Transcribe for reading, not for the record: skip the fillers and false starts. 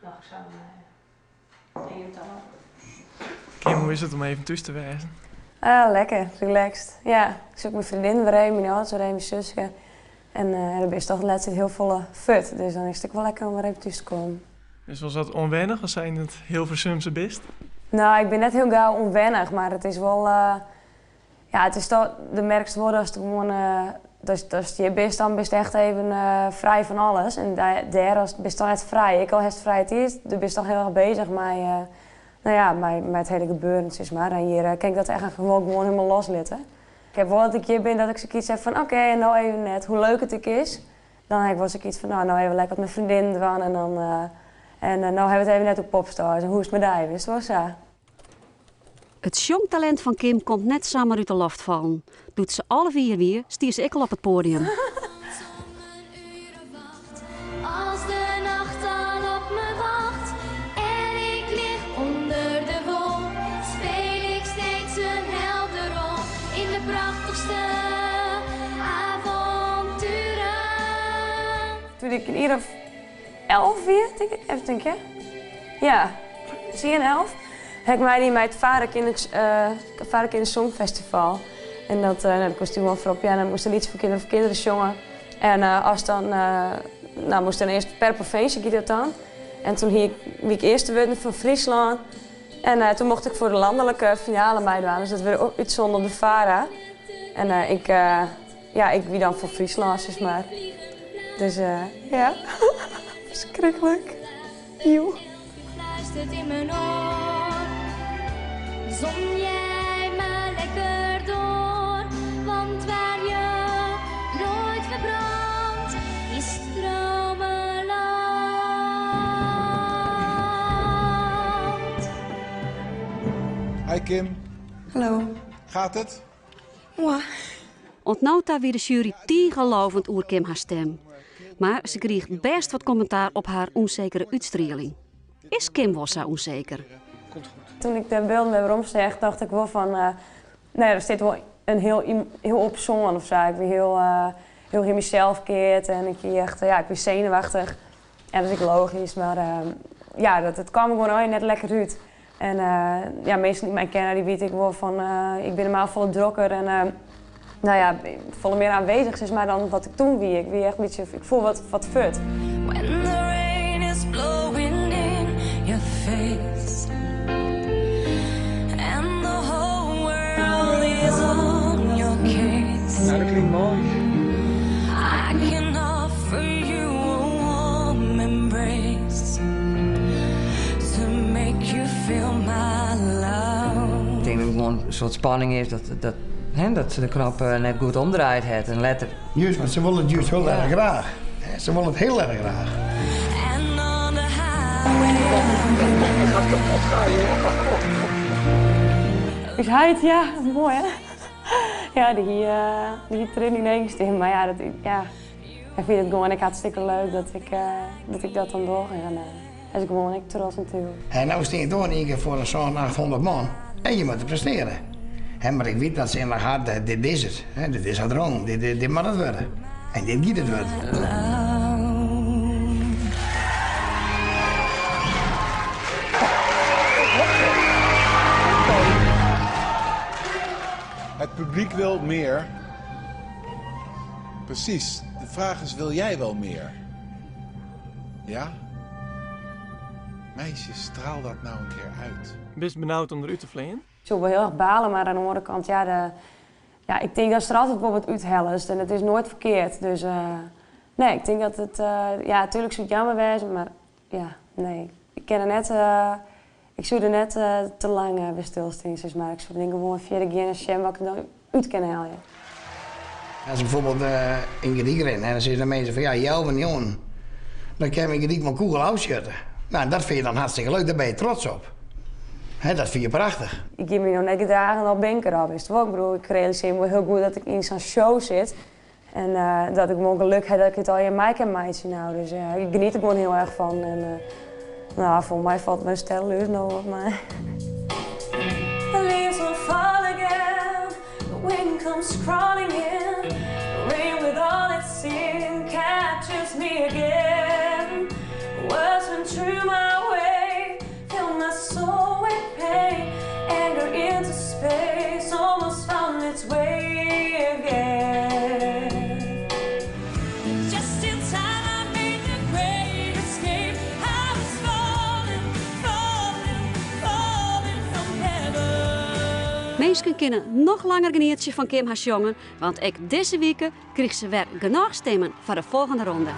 nog zo'n eental. Kim, hoe is het om even thuis te wezen? Lekker, relaxed. Ja, ik zoek mijn vriendin weer even, mijn ouders weer even, mijn zusje. En er is toch de laatste tijd heel volle fut, dus dan is het wel lekker om weer even thuis te komen. Dus was dat onwennig of zijn het heel Versumse best? Nou, ik ben net heel gauw onwennig, maar het is wel... ja, het is toch de merkste woorden als het gewoon... als je best, dan ben je echt even vrij van alles. En daar ben je dan echt vrij. Ik al het vrij is, dan ben je toch heel erg bezig met... nou ja, met het hele gebeuren, zeg maar. En hier kan ik dat echt gewoon helemaal loslaten. Ik heb wel dat ik hier ben dat ik zoiets heb van oké, en nou even net hoe leuk het is. Dan heb ik wel zoiets van nou even lekker met mijn vriendin doen en dan... nou hebben we het even net op Popstars en hoe is het met die, wist je wel zo? Het jongtalent van Kim komt net samen uit de loft vallen. Doet ze alle vier weer, stier ze ik al op het podium. Als de nacht al op me wacht en ik lig onder de wol, speel ik steeds een helderrol in de prachtigste avonturen. Toen ik een uur of 11 weer, denk ik, even denken. Ja, zie je 11? Heb ik mij die met Varek in het Songfestival. En dat kostuum wel voorop. Ja, dan moest er iets voor kinderen zongen. En als dan, nou moest dan eerst per provincie dat dan. En toen wie ik eerste werd van Friesland. En toen mocht ik voor de landelijke finale meedoen. Dus dat werd ook uitzonden op de Vara. En ik wie dan voor Friesland, zeg maar. Dus ja, verschrikkelijk. Eeuw. Fluistert in mijn oor, zon jij me lekker door, want waar je nooit verbrandt, is dromenland. Hi Kim. Hallo. Gaat het? Ja. Ontnauwt weer de jury tegenlovend oer Kim haar stem. Maar ze kreeg best wat commentaar op haar onzekere uitstraling. Is Kim wel zo onzeker? Toen ik de beelden heb rondgezegd, dacht ik wel van... nee, er zit wel een heel opzongen of zo. Ik ben heel in mezelf keert en ik ben zenuwachtig. En dat is ook logisch, maar het kwam er gewoon net lekker uit. En mensen die mij kennen, die weten ik wel van... ik ben normaal volle drokker en volle meer aanwezig is maar dan wat ik toen wie. Ik wie echt een beetje, ik voel wat fut. When the rain is blowing in your face and the whole world is on your case. Nou, dat klinkt mooi. I can offer you a warm embrace to make you feel my love. Ik denk dat er gewoon een soort spanning is dat ze de knop net goed omdraaid heeft en letter. Juist, maar ze willen het juist heel erg graag. Ze willen het heel erg graag. And on the highway. Is hij het? Ja, dat is mooi hè? Ja, die training neemt maar ja, ik vind het gewoon hartstikke leuk dat ik dat dan doe. En dat is gewoon echt trots natuurlijk. En nou steen je door een keer voor zo'n 800 man en je moet het presteren. Maar ik weet dat ze in haar hart, dit is het. Dit is haar droom, dit mag het worden. En dit gaat het worden. Het publiek wil meer. Precies. De vraag is, wil jij wel meer? Ja? Meisjes, straal dat nou een keer uit. Best benauwd om eruit te vliegen? Ik zou wel heel erg balen, maar aan de andere kant, ik denk dat ze er altijd wel wat uithellest en het is nooit verkeerd. Dus nee, ik denk dat het, natuurlijk zou het jammer wezen, maar ja, nee. Ik zou er net te lang bij stilstaan, zeg maar. Ik zou denken gewoon via de GNSM wat ik dan uit kan halen. Als ik bijvoorbeeld in Gediek ren en dan zeggen de mensen van ja, jou en jongen, dan kan je in Gediek mijn kogel uitschutten. Nou, dat vind je dan hartstikke leuk, daar ben je trots op. Dat vind je prachtig. Ik heb me nog net dagen al banker op, is het wel? Ik bedoel, ik realiseer me heel goed dat ik in zo'n show zit. En dat ik me geluk heb dat ik het al in mij kan meiden nou. Dus ik geniet er gewoon heel erg van. En voor mij valt mijn stel nog op mij. The leaves will fall again, the wind comes crawling in. The rain with all its sin captures me again. Words untrue, my Mensen kunnen nog langer genieten van Kim haar jongen, want ook deze week kreeg ze weer genoeg stemmen voor de volgende ronde.